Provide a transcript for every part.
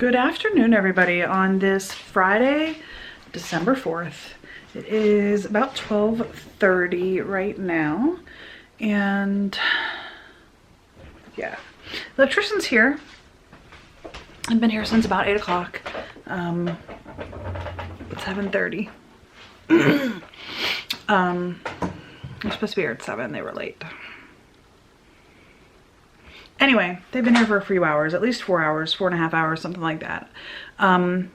Good afternoon, everybody, on this Friday, December 4th. It is about 12:30 right now, and yeah, the electrician's here. I've been here since about 8 o'clock. It's 7:30. They're supposed to be here at 7. They were late. Anyway, they've been here for a few hours, at least 4 hours, 4.5 hours, something like that.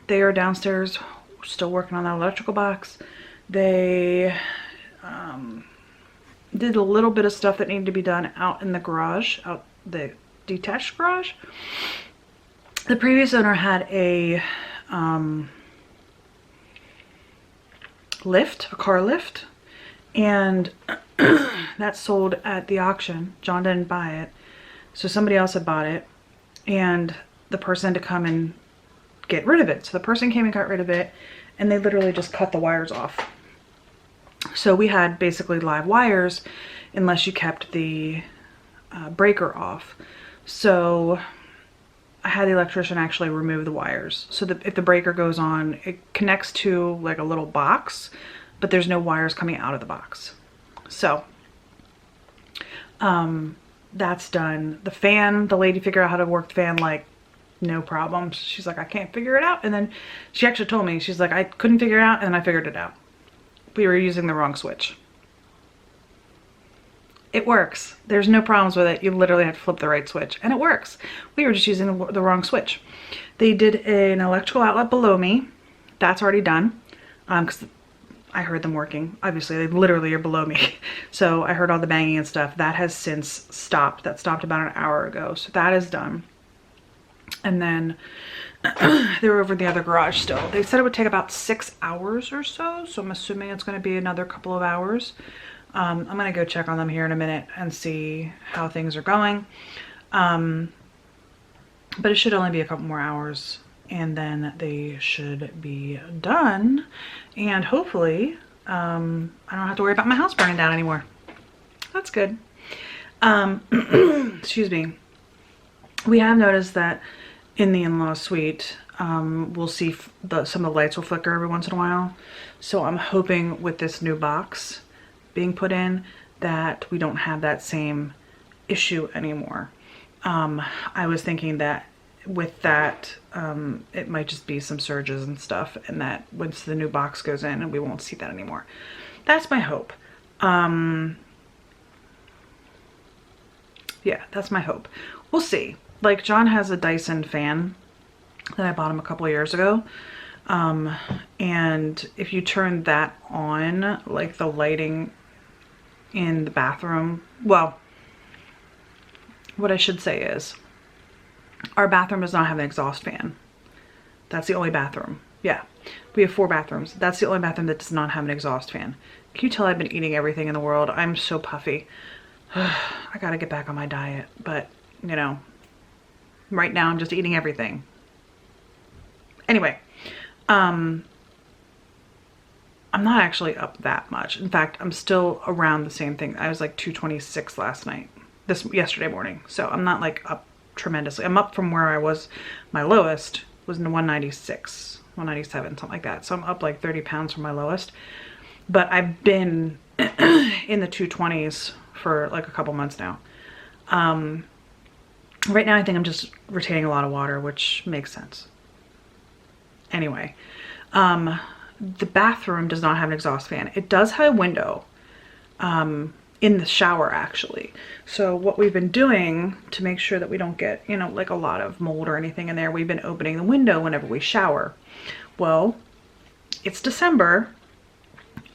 They are downstairs still working on that electrical box. They did a little bit of stuff that needed to be done out in the garage, out the detached garage. The previous owner had a lift, a car lift, and that sold at the auction. John didn't buy it. So somebody else had bought it, and the person had to come and get rid of it. So the person came and got rid of it, and they literally just cut the wires off. So we had basically live wires unless you kept the breaker off. So I had the electrician actually remove the wires. So that if the breaker goes on, it connects to like a little box, but there's no wires coming out of the box. So, that's done. The fan, the lady figured out how to work the fan like no problem. She's like, I can't figure it out. And then she actually told me, she's like, I couldn't figure it out, and then I figured it out. We were using the wrong switch. It works. There's no problems with it. You literally have to flip the right switch, and it works. We were just using the wrong switch. They did an electrical outlet below me. That's already done. Because I heard them working. Obviously, they literally are below me. So I heard all the banging and stuff. That has since stopped. That stopped about an hour ago. So that is done. And then they were over in the other garage still. They said it would take about 6 hours or so. So I'm assuming it's going to be another couple of hours. I'm going to go check on them here in a minute and see how things are going. But it should only be a couple more hours, and then they should be done. And hopefully, I don't have to worry about my house burning down anymore. That's good. Excuse me. We have noticed that in the in-law suite, we'll see some of the lights will flicker every once in a while. So I'm hoping with this new box being put in that we don't have that same issue anymore. I was thinking that with that, it might just be some surges and stuff, and that once the new box goes in, and we won't see that anymore. That's my hope. Yeah, that's my hope. We'll see. Like, John has a Dyson fan that I bought him a couple of years ago. And if you turn that on, like the lighting in the bathroom, well, what I should say is, our bathroom does not have an exhaust fan. That's the only bathroom. Yeah, we have 4 bathrooms. That's the only bathroom that does not have an exhaust fan. Can you tell I've been eating everything in the world? I'm so puffy. I gotta get back on my diet, but you know, right now I'm just eating everything. Anyway, I'm not actually up that much. In fact, I'm still around the same thing. I was like 226 last night, yesterday morning. So I'm not like up tremendously. I'm up from where I was. My lowest was in 196, 197, something like that. So I'm up like 30 pounds from my lowest. But I've been in the 220s for like a couple months now. Right now I think I'm just retaining a lot of water, which makes sense. Anyway, the bathroom does not have an exhaust fan. It does have a window in the shower, actually. So what we've been doing to make sure that we don't get, you know, like a lot of mold or anything in there, we've been opening the window whenever we shower. Well, it's December.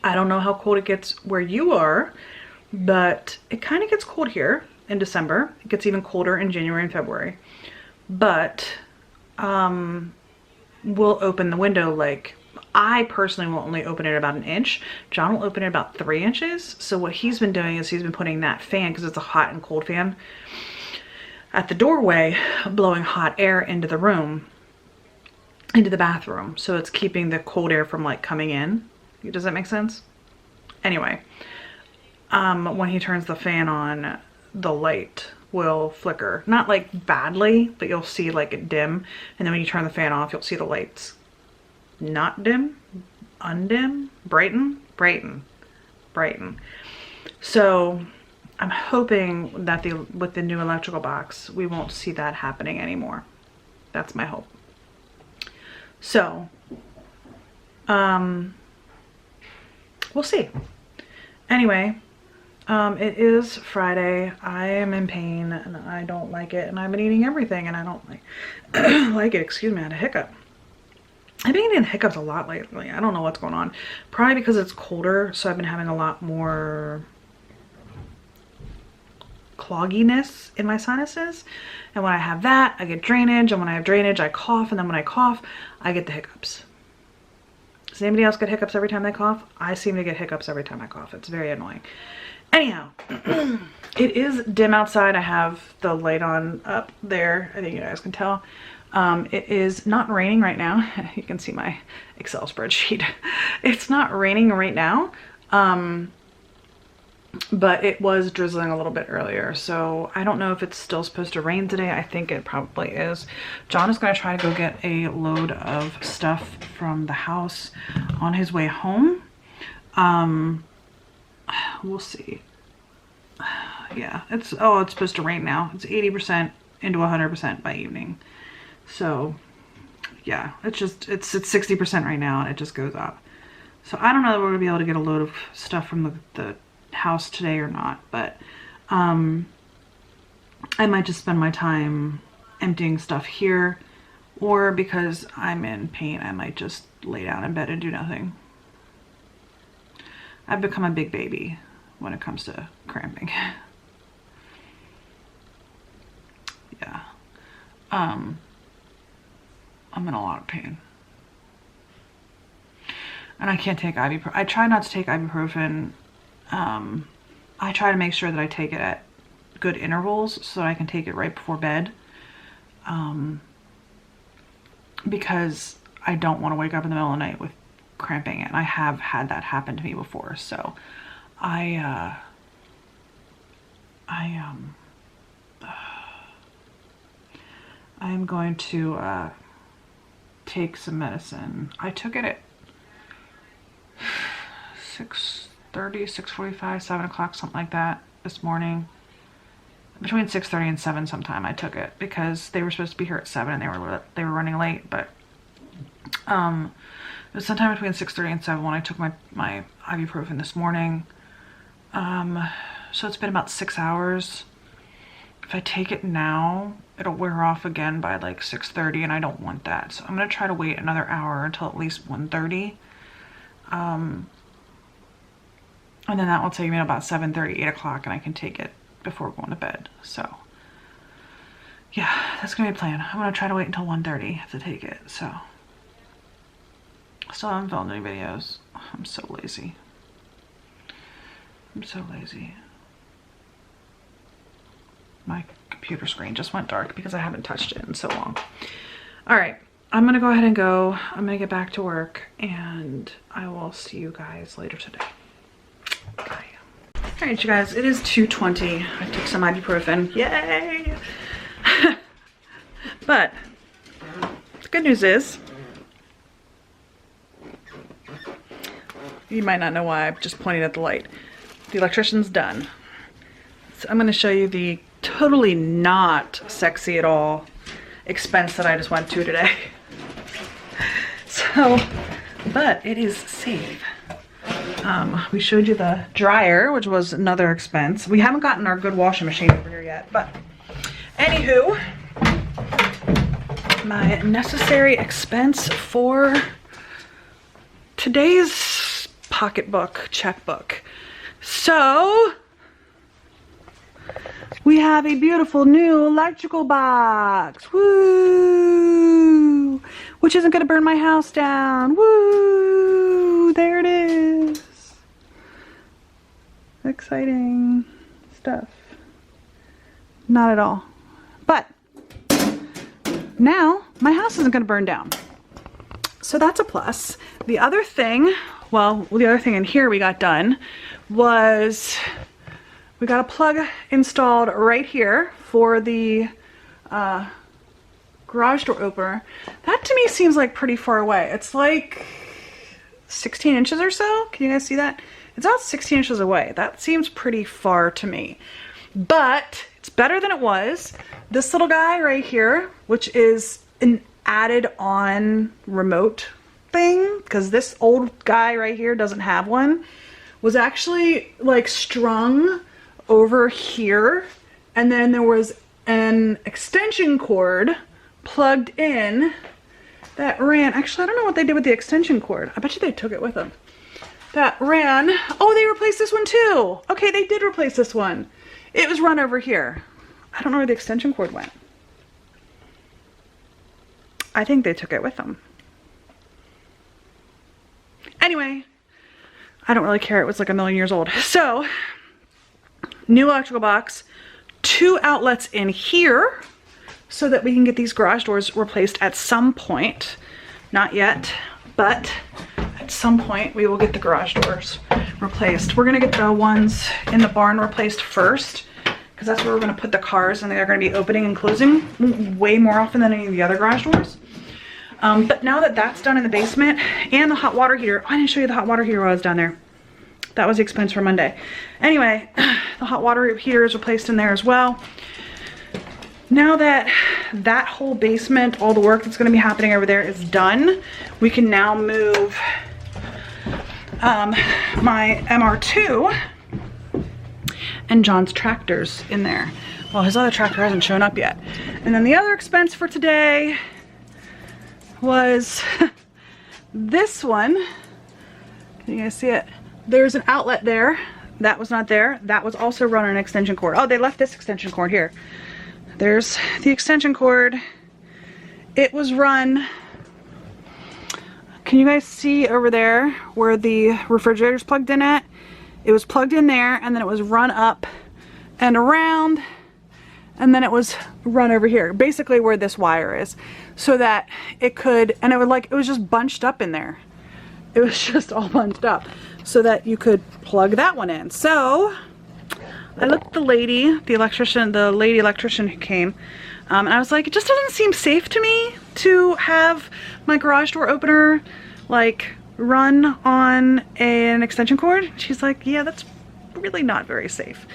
I don't know how cold it gets where you are, but it kind of gets cold here in December. It gets even colder in January and February. But we'll open the window, like, I personally will only open it about 1 inch. John will open it about 3 inches. So what he's been doing is he's been putting that fan, because it's a hot and cold fan, at the doorway, blowing hot air into the room, into the bathroom. So it's keeping the cold air from like coming in. Does that make sense? Anyway, when he turns the fan on, the light will flicker. Not like badly, but you'll see like it dim. And then when you turn the fan off, you'll see the lights not dim, undim, brighten, brighten, brighten. So I'm hoping that with the new electrical box, we won't see that happening anymore. That's my hope. So, we'll see. Anyway, it is Friday. I am in pain and I don't like it, and I've been eating everything and I don't like it. Excuse me, I had a hiccup. I've been getting hiccups a lot lately. I don't know what's going on. Probably because it's colder, so I've been having a lot more clogginess in my sinuses. And when I have that, I get drainage. And when I have drainage, I cough. And then when I cough, I get the hiccups. Does anybody else get hiccups every time they cough? I seem to get hiccups every time I cough. It's very annoying. Anyhow, it is dim outside. I have the light on up there. I think you guys can tell. It is not raining right now. You can see my Excel spreadsheet. It's not raining right now, but it was drizzling a little bit earlier. So I don't know if it's still supposed to rain today. I think it probably is. John is going to try to go get a load of stuff from the house on his way home. We'll see. Yeah, it's supposed to rain now. It's 80% into 100% by evening. So yeah, it's at 60% right now and it just goes up. So I don't know that we're gonna be able to get a load of stuff from the house today or not, but I might just spend my time emptying stuff here, or because I'm in pain, I might just lay down in bed and do nothing. I've become a big baby when it comes to cramping. Yeah. I'm in a lot of pain. And I can't take ibuprofen. I try not to take ibuprofen. I try to make sure that I take it at good intervals so that I can take it right before bed. Because I don't want to wake up in the middle of the night with cramping, and I have had that happen to me before. So I am going to take some medicine. I took it at 6:30, 6:45, 7 o'clock, something like that this morning. Between 6:30 and 7 sometime I took it, because they were supposed to be here at 7 and they were running late, but it was sometime between 6:30 and 7 when I took my ibuprofen this morning. So it's been about 6 hours. If I take it now, it'll wear off again by like 6:30, and I don't want that. So I'm gonna try to wait another hour until at least 1:30. And then that will take me about 7:30, 8 o'clock, and I can take it before going to bed. So yeah, that's gonna be a plan. I'm gonna try to wait until 1:30 to take it. So I still haven't filmed any videos. I'm so lazy. I'm so lazy. My computer screen just went dark because I haven't touched it in so long. All right, I'm gonna go ahead and go. I'm gonna get back to work, and I will see you guys later today. Bye. All right, you guys, it is 2:20. I took some ibuprofen. Yay! But the good news is, you might not know why I'm just pointing at the light. The electrician's done. So I'm going to show you the totally not sexy at all expense that I just went to today. So, but it is safe. We showed you the dryer, which was another expense. We haven't gotten our good washing machine over here yet, but anywho, my necessary expense for today's pocketbook, checkbook. So we have a beautiful new electrical box. Woo! Which isn't gonna burn my house down. Woo! There it is. Exciting stuff. Not at all. But now my house isn't gonna burn down. So that's a plus. The other thing, well, the other thing in here we got done was we got a plug installed right here for the garage door opener. That to me seems like pretty far away. It's like 16 inches or so. Can you guys see that? It's about 16 inches away. That seems pretty far to me, but it's better than it was. This little guy right here, which is an added on remote thing, because this old guy right here doesn't have one, was actually like strung over here, and then there was an extension cord plugged in that ran. Actually, I don't know what they did with the extension cord. I bet you they took it with them. That ran. Oh, they replaced this one too. Okay, they did replace this one. It was run over here. I don't know where the extension cord went. I think they took it with them. Anyway, I don't really care. It was like a million years old. So, new electrical box, 2 outlets in here so that we can get these garage doors replaced at some point. Not yet, but at some point we will get the garage doors replaced. We're gonna get the ones in the barn replaced first, because that's where we're gonna put the cars, and they're gonna be opening and closing way more often than any of the other garage doors. But now that that's done in the basement, and the hot water heater, I didn't show you the hot water heater while I was down there. That was the expense for Monday. Anyway, the hot water heater is replaced in there as well. Now that that whole basement, all the work that's going to be happening over there is done, we can now move my MR2 and John's tractors in there. Well, his other tractor hasn't shown up yet. And then the other expense for today was this one. Can you guys see it? There's an outlet there. That was not there. That was also run on an extension cord. Oh, they left this extension cord here. There's the extension cord. It was run. Can you guys see over there where the refrigerator's plugged in at? It was plugged in there, and then it was run up and around, and then it was run over here, basically where this wire is, so that it could, and it would like, it was just bunched up in there. It was just all bunched up so that you could plug that one in. So I looked at the lady, the lady electrician who came, and I was like, it just doesn't seem safe to me to have my garage door opener like run on an extension cord. She's like, yeah, that's really not very safe.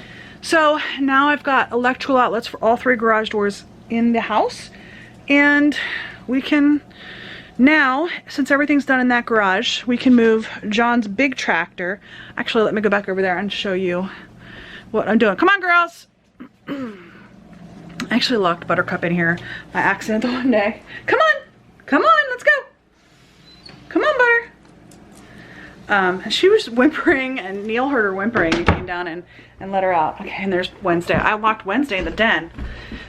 So now I've got electrical outlets for all 3 garage doors in the house, and we can now, since everything's done in that garage, we can move John's big tractor. Actually, let me go back over there and show you what I'm doing. Come on, girls. I actually locked Buttercup in here by accident the one day. Come on, come on, let's go. Come on, Butter. And she was whimpering, and Neil heard her whimpering and came down and let her out. Okay, and there's Wednesday. I locked Wednesday in the den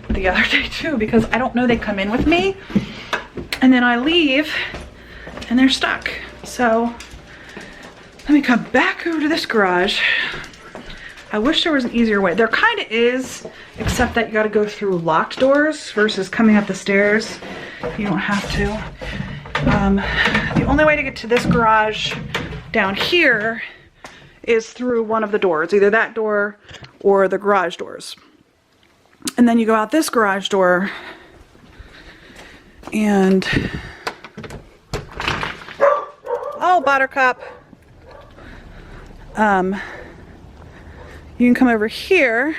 the other day too, because I don't know they come in with me, and then I leave and they're stuck. So let me come back over to this garage. I wish there was an easier way. There kind of is, except that you got to go through locked doors versus coming up the stairs. You don't have to. The only way to get to this garage down here is through one of the doors, either that door or the garage doors. And then you go out this garage door, and oh, Buttercup. You can come over here,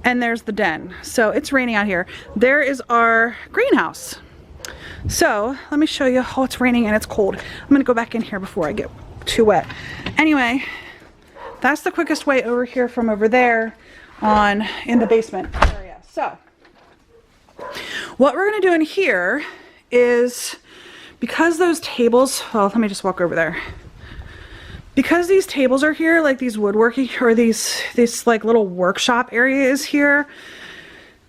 and there's the den. So it's raining out here. There is our greenhouse. So let me show you. Oh, it's raining and it's cold. I'm gonna go back in here before I get too wet. Anyway, that's the quickest way over here from over there on in the basement area. So what we're gonna do in here is, because those tables, well, let me just walk over there. Because these tables are here, like these woodworking, or this like little workshop area is here,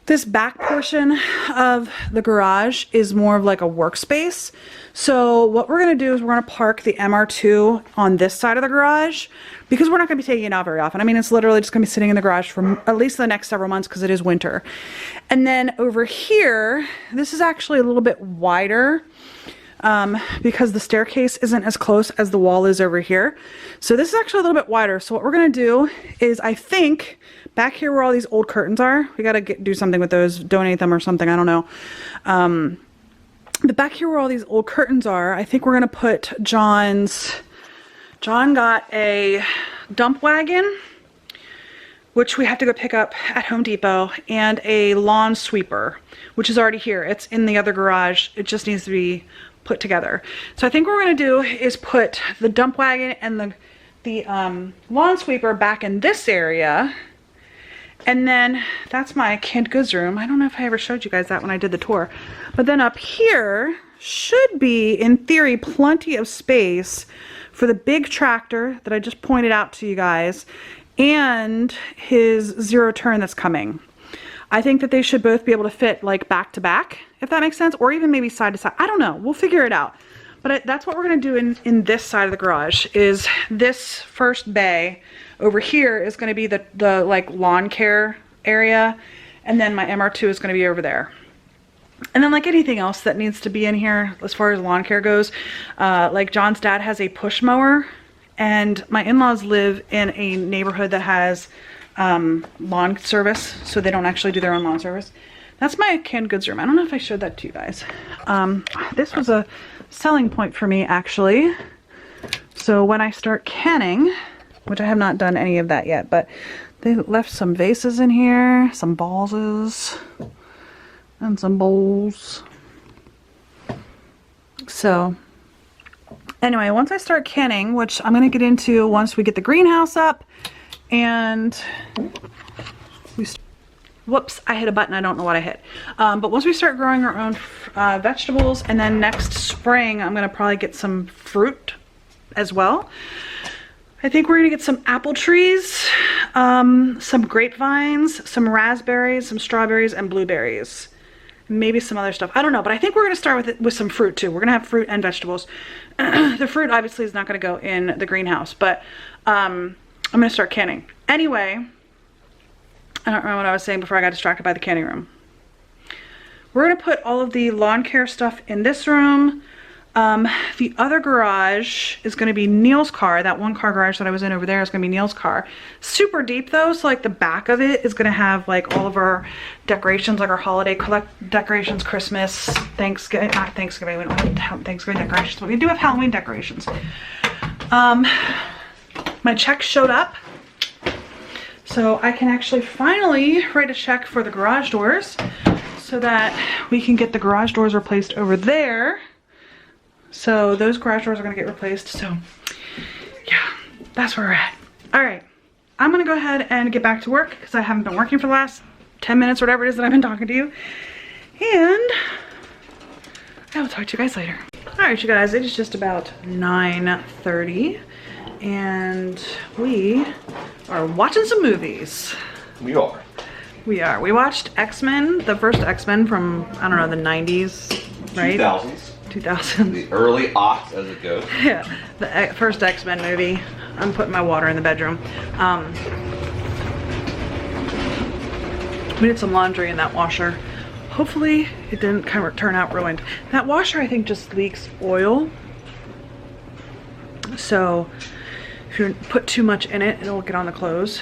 this back portion of the garage is more of like a workspace. So what we're gonna do is we're gonna park the MR2 on this side of the garage, because we're not gonna be taking it out very often. I mean, it's literally just gonna be sitting in the garage for at least the next several months, because it is winter. And then over here, this is actually a little bit wider. because the staircase isn't as close as the wall is over here. So this is actually a little bit wider. So what we're gonna do is, I think back here where all these old curtains are, we gotta do something with those, donate them or something, I don't know. But back here where all these old curtains are, I think we're gonna put John got a dump wagon, which we have to go pick up at Home Depot, and a lawn sweeper, which is already here. It's in the other garage. It just needs to be put together. So I think what we're gonna do is put the dump wagon and the lawn sweeper back in this area. And then that's my canned goods room. I don't know if I ever showed you guys that when I did the tour. But then up here should be, in theory, plenty of space for the big tractor that I just pointed out to you guys, and his zero turn that's coming. I think that they should both be able to fit like back to back, if that makes sense, or even maybe side to side. I don't know, we'll figure it out. But that's what we're gonna do in this side of the garage, is this first bay over here is gonna be the like lawn care area, and then my MR2 is gonna be over there. And then like anything else that needs to be in here as far as lawn care goes, like John's dad has a push mower, and my in-laws live in a neighborhood that has lawn service, so they don't actually do their own lawn service. That's my canned goods room. I don't know if I showed that to you guys. This was a selling point for me, actually. So when I start canning, which I have not done any of that yet, but they left some vases in here, some vases, and some bowls. So anyway, once I start canning, which I'm gonna get into once we get the greenhouse up, and whoops, I hit a button, I don't know what I hit. But once we start growing our own vegetables, and then next spring, I'm gonna probably get some fruit as well. I think we're gonna get some apple trees, some grapevines, some raspberries, some strawberries, and blueberries. Maybe some other stuff. I don't know, but I think we're gonna start with some fruit too. We're gonna have fruit and vegetables. The fruit obviously is not gonna go in the greenhouse, but I'm gonna start canning. Anyway, I don't remember what I was saying before I got distracted by the canning room. We're gonna put all of the lawn care stuff in this room. The other garage is gonna be Neil's car. That one car garage that I was in over there is gonna be Neil's car. Super deep though, so like the back of it is gonna have like all of our decorations, like our holiday decorations, Christmas, Thanksgiving, not Thanksgiving, we don't have Thanksgiving decorations, but we do have Halloween decorations. My check showed up, so I can actually finally write a check for the garage doors so that we can get the garage doors replaced over there. So those garage doors are gonna get replaced. So yeah, that's where we're at. All right, I'm gonna go ahead and get back to work because I haven't been working for the last 10 minutes or whatever it is that I've been talking to you. And I will talk to you guys later. All right, you guys, it is just about 9:30 and we are watching some movies. We are. We are. We watched X-Men, the first X-Men from, I don't know, the 90s, right? 2000s. 2000s. The early aughts as it goes. Yeah, the first X-Men movie. I'm putting my water in the bedroom. We did some laundry in that washer. Hopefully it didn't kind of turn out ruined. That washer, I think, just leaks oil. So if you put too much in it, it'll get on the clothes,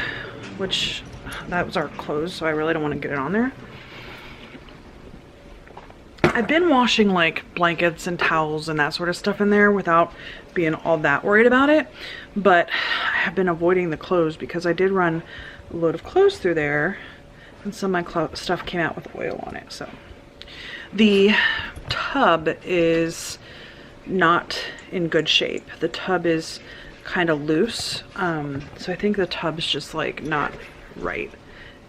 which that was our clothes, so I really don't want to get it on there. I've been washing like blankets and towels and that sort of stuff in there without being all that worried about it, but I have been avoiding the clothes because I did run a load of clothes through there and some of my stuff came out with oil on it. So the tub is not in good shape. The tub is kind of loose, so I think the tub's just like not right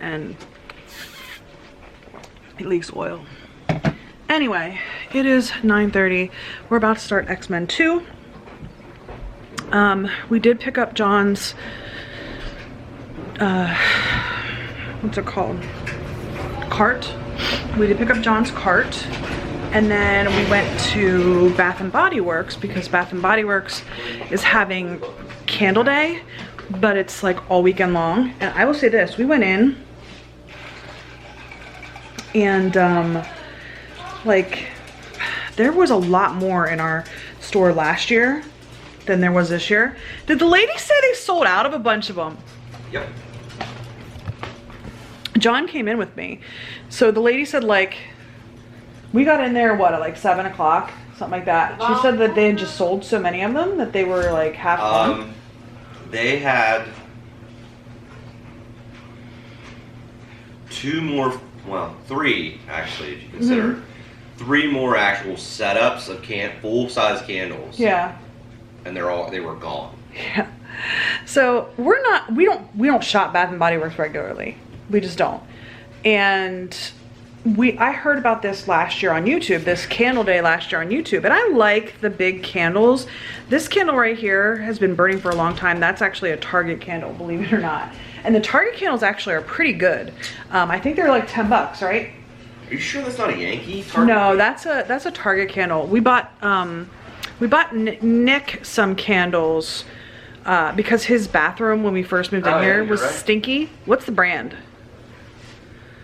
and it leaks oil. Anyway, it is 9:30. We're about to start X-Men 2. We did pick up John's, what's it called? Cart. We did pick up John's cart. And then we went to Bath and Body Works because Bath and Body Works is having Candle Day, but it's like all weekend long. And I will say this, we went in and like There was a lot more in our store last year than there was this year. Did the lady say they sold out of a bunch of them? Yep. John came in with me. So the lady said like, we got in there, what, at like 7 o'clock? Something like that. She said that they had just sold so many of them that they were like half gone. They had 3 actually, if you consider. 3 more actual setups of full-size candles. Yeah. And they were gone. Yeah. So we don't shop Bath and Body Works regularly. We just don't. And I heard about this last year on YouTube, this candle day last year on YouTube, and I like the big candles. This candle right here has been burning for a long time. That's actually a Target candle, believe it or not. And the Target candles actually are pretty good. I think they're like 10 bucks, right? Are you sure that's not a Yankee Target? No, that's a Target candle. We bought Nick some candles because his bathroom when we first moved in here was stinky. What's the brand?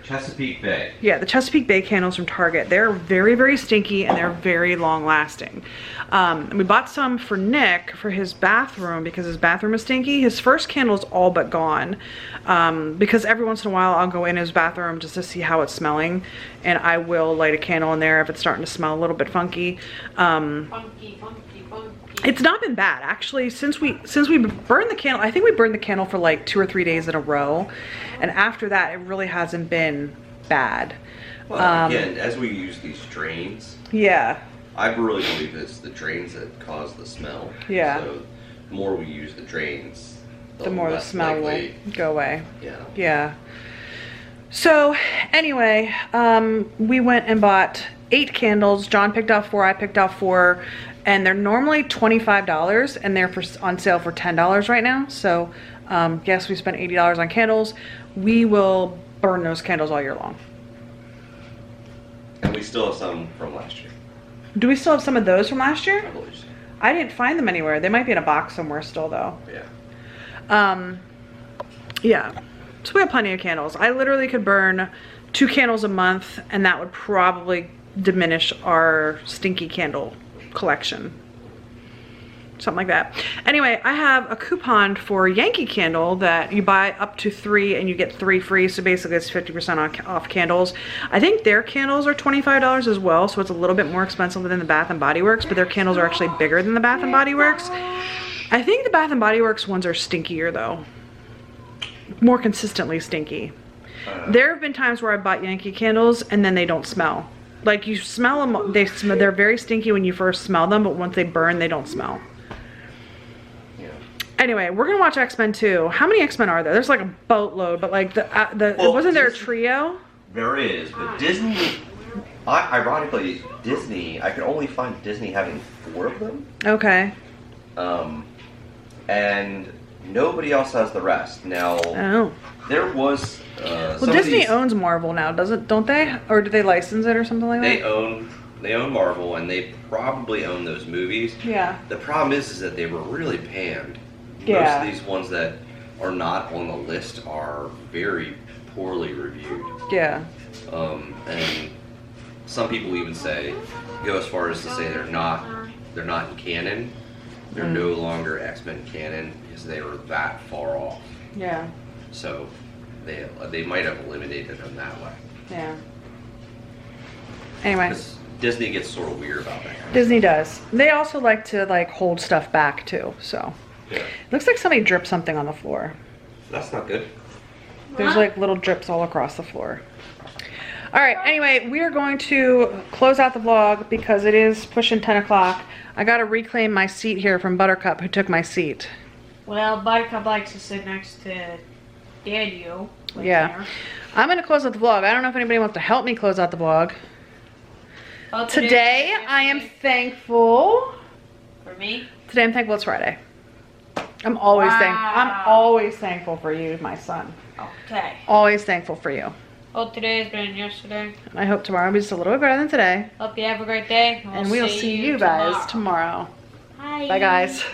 Chesapeake Bay. Yeah, the Chesapeake Bay candles from Target. They're very, very stinky and they're very long lasting. And we bought some for Nick for his bathroom because his bathroom is stinky. His first candle is all but gone because every once in a while I'll go in his bathroom just to see how it's smelling, and I will light a candle in there if it's starting to smell a little bit funky. Funky. It's not been bad actually since we burned the candle. I think we burned the candle for like 2 or 3 days in a row, and after that it really hasn't been bad. Well, again, as we use these drains, yeah, I really believe it's the drains that cause the smell. Yeah. So the more we use the drains, the more the smell will go away. Yeah. Yeah. So anyway, we went and bought 8 candles. John picked out 4, I picked out 4, and they're normally $25 and they're on sale for $10 right now. So yes, we spent $80 on candles. We will burn those candles all year long. And we still have some from last year. Do we still have some of those from last year? I believe so. I didn't find them anywhere. They might be in a box somewhere still though. Yeah. Yeah. So we have plenty of candles. I literally could burn 2 candles a month and that would probably diminish our stinky candle collection. Something like that. Anyway, I have a coupon for Yankee Candle that you buy up to 3 and you get 3 free. So basically it's 50% off candles. I think their candles are $25 as well. So it's a little bit more expensive than the Bath and Body Works, but their candles are actually bigger than the Bath and Body Works. I think the Bath and Body Works ones are stinkier though. More consistently stinky. There have been times where I bought Yankee candles and then they don't smell. Like you smell them, they're very stinky when you first smell them, but once they burn, they don't smell. Yeah. Anyway, we're gonna watch X-Men 2. How many X-Men are there? There's like a boatload, but like wasn't there a trio? There is, but Disney, ironically, Disney, I can only find Disney having 4 of them. Okay. And nobody else has the rest. Now, Oh. there was Well, Disney owns Marvel now, don't they? Or do they license it or something like that? They own Marvel, and they probably own those movies. Yeah. The problem is that they were really panned. Yeah. Most of these ones that are not on the list are very poorly reviewed. Yeah. And some people even go as far as to say they're not in canon. They're no longer X-Men canon because they were that far off. Yeah. So they might have eliminated them that way. Yeah. Anyway. Disney gets sort of weird about that. Disney does. They also like to hold stuff back too, so. Yeah. Looks like somebody dripped something on the floor. That's not good. There's like little drips all across the floor. All right, anyway, we are going to close out the vlog because it is pushing 10 o'clock. I gotta reclaim my seat here from Buttercup, who took my seat. Well, Buttercup likes to sit next to Daniel. Yeah. There. I'm gonna close out the vlog. I don't know if anybody wants to help me close out the vlog. Oh, Today, I am thankful. For me? Today I'm thankful it's Friday. I'm always thankful for you, my son. Okay. Always thankful for you. Hope today is better than yesterday. And I hope tomorrow will be just a little bit better than today. Hope you have a great day. And we'll see you guys tomorrow. Bye. Bye, guys.